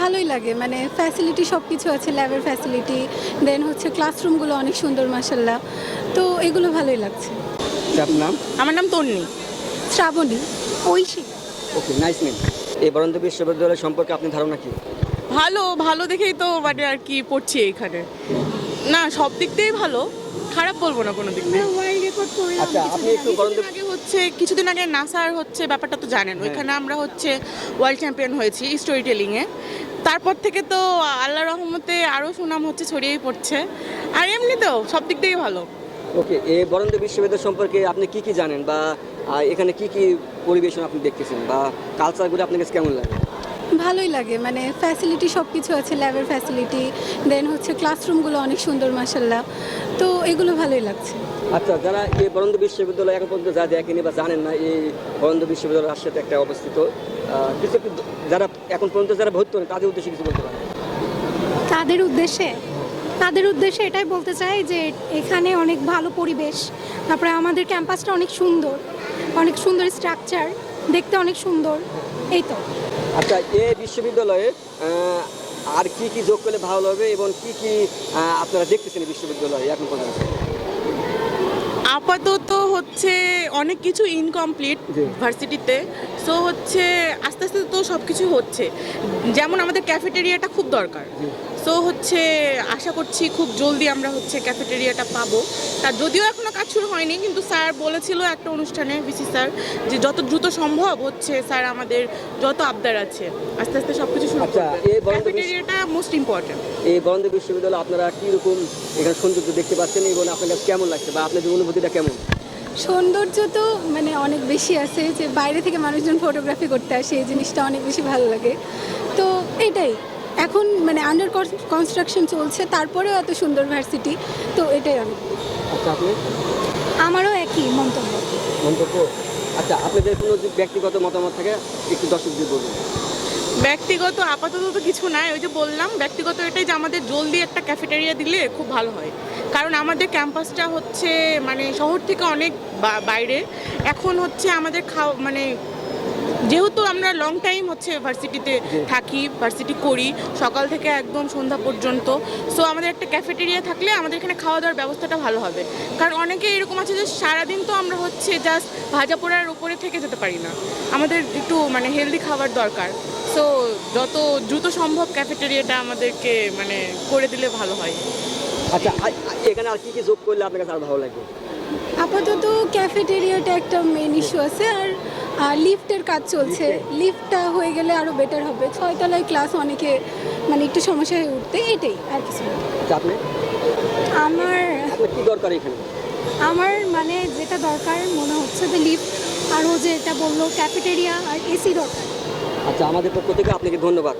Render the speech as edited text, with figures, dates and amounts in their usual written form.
ভালোই লাগে, মানে ফ্যাসিলিটি সব কিছু আছে, ল্যাবের ফ্যাসিলিটি, দেন হচ্ছে ক্লাসরুমগুলো অনেক সুন্দর মাশাল্লাহ, তো এগুলো ভালোই লাগছে। আপনার নাম? আমার নাম তন্নি। শ্রাবণী, ঐশী। ওকে, নাইস নেম। এই বরেন্দ্র বিশ্ববিদ্যালয় সম্পর্কে আপনার ধারণা কি? ভালো ভালো দেখেই তো মানে আর কি পড়ছি এখানে। না, সব দিক দিয়েই ভালো, খারাপ বলবো না কোনো দিক দিয়ে। আচ্ছা, আপনি একটু বরেন্দ্র কিছুদিন আগে নাসার হচ্ছে ব্যাপারটা তো জানেন, ওইখানে আমরা হচ্ছে ওয়ার্ল্ড চ্যাম্পিয়ন হয়েছি স্টোরি টেলিংয়ে। তারপর থেকে তো আল্লাহর রহমতে আরও সুনাম হচ্ছে ছড়িয়েই পড়ছে, আর এমনিতেও সব দিক দিয়েই ভালো। ওকে, এই বরেন্দ্র বিশ্ববিদ্যালয় সম্পর্কে আপনি কি কি জানেন, বা এখানে কি কি পরিবেশন আপনি দেখতেছেন, বা কালচারগুলো আপনার কাছে কেমন লাগে? ভালোই লাগে, মানে ফ্যাসিলিটি সব কিছু আছে, ল্যাবের ফ্যাসিলিটি, দেন হচ্ছে ক্লাসরুমগুলো অনেক সুন্দর মাশাল্লাহ, তো এগুলো ভালোই লাগছে। আচ্ছা, যারা এই বরেন্দ্র বিশ্ববিদ্যালয় এখন পর্যন্ত যা দেখেনি বা জানেন না, এই বরেন্দ্র বিশ্ববিদ্যালয় রাজশাহীতে একটা অবস্থিত, কিছু যারা এখন পর্যন্ত যারা ভর্তি হন তাদের উদ্দেশ্যে কিছু বলতে পারেন? তাদের উদ্দেশ্যে এটাই বলতে চাই যে এখানে অনেক ভালো পরিবেশ, তারপরে আমাদের ক্যাম্পাসটা অনেক সুন্দর স্ট্রাকচার, দেখতে অনেক সুন্দর, এই তো। আচ্ছা, এই বিশ্ববিদ্যালয়ে আর কি কি যোগ করলে ভালো হবে, এবং কি কি আপনারা দেখতেছেন এই বিশ্ববিদ্যালয়ে এখন পর্যন্ত? আপাতত হচ্ছে অনেক কিছু ইনকমপ্লিট ভার্সিটিতে, সো হচ্ছে আস্তে আস্তে তো সব কিছু হচ্ছে। যেমন আমাদের ক্যাফেটেরিয়াটা খুব দরকার, সো হচ্ছে আশা করছি খুব জলদি আমরা হচ্ছে ক্যাফেটেরিয়াটা পাবো। তার যদিও এখনও কাজ শুরু হয়নি, কিন্তু স্যার বলেছিল একটা অনুষ্ঠানে, ভিসি স্যার, যে যত দ্রুত সম্ভব হচ্ছে স্যার আমাদের যত আবদার আছে আস্তে আস্তে সব কিছু শুরু করবে। ক্যাফেটেরিয়াটা মোস্ট ইম্পর্টেন্ট। এই বরেন্দ্র বিশ্ববিদ্যালয় আপনারা কীরকম এখানে সৌন্দর্য দেখতে পাচ্ছেন, এবং আপনার কাছে কেমন লাগছে, বা আপনাদের অনুভূতিটা কেমন? সৌন্দর্য তো মানে অনেক বেশি আছে, যে বাইরে থেকে মানুষজন ফটোগ্রাফি করতে আসে, এই জিনিসটা অনেক বেশি ভালো লাগে। তো এটাই এখন মানে আন্ডার কনস্ট্রাকশন চলছে, তারপরেও এত সুন্দর ভার্সিটি, তো এটাই অনেক। আচ্ছা, আপনি? আমারও একই মন্তব্য। আচ্ছা, আপনাদের কোনো ব্যক্তিগত মতামত থাকে একটু দর্শকদের বলুন। ব্যক্তিগত আপাতত তো কিছু নাই, ওই যে বললাম ব্যক্তিগত এটাই যে আমাদের জলদি একটা ক্যাফেটেরিয়া দিলে খুব ভালো হয়, কারণ আমাদের ক্যাম্পাসটা হচ্ছে মানে শহর থেকে অনেক বাইরে। এখন হচ্ছে আমাদের মানে যেহেতু আমরা লং টাইম হচ্ছে ভার্সিটিতে থাকি, ভার্সিটি করি সকাল থেকে একদম সন্ধ্যা পর্যন্ত, সো আমাদের একটা ক্যাফেটেরিয়া থাকলে আমাদের এখানে খাওয়া দাওয়ার ব্যবস্থাটা ভালো হবে। কারণ অনেকে এরকম আছে যে সারাদিন তো আমরা হচ্ছে জাস্ট ভাজা পোড়ার উপরে থেকে যেতে পারি না, আমাদের একটু মানে হেলদি খাবার দরকার। সো যত দ্রুত সম্ভব ক্যাফেটেরিয়াটা আমাদেরকে মানে করে দিলে ভালো হয়। আচ্ছা, এখানে আর কি কি যোগ করলে আপনার কাছে আর ভালো লাগবে? আপাতত ক্যাফেটেরিয়াটা একটা মেন ইস্যু আছে, আর লিফটের কাজ চলছে, লিফটটা হয়ে গেলে আরও বেটার হবে। 6 তলায় ক্লাস অনেকে মানে একটু সমস্যা হয়ে উঠতে, এটাই আর কিছু না। আচ্ছা, আপনি? আমার কি দরকার এখানে? আমার মানে যেটা দরকার মনে হচ্ছে যে লিফট, আর ও যেটা বললো ক্যাফেটেরিয়া আর এসি দরকার। আচ্ছা, আমাদের পক্ষ থেকে আপনাকে ধন্যবাদ।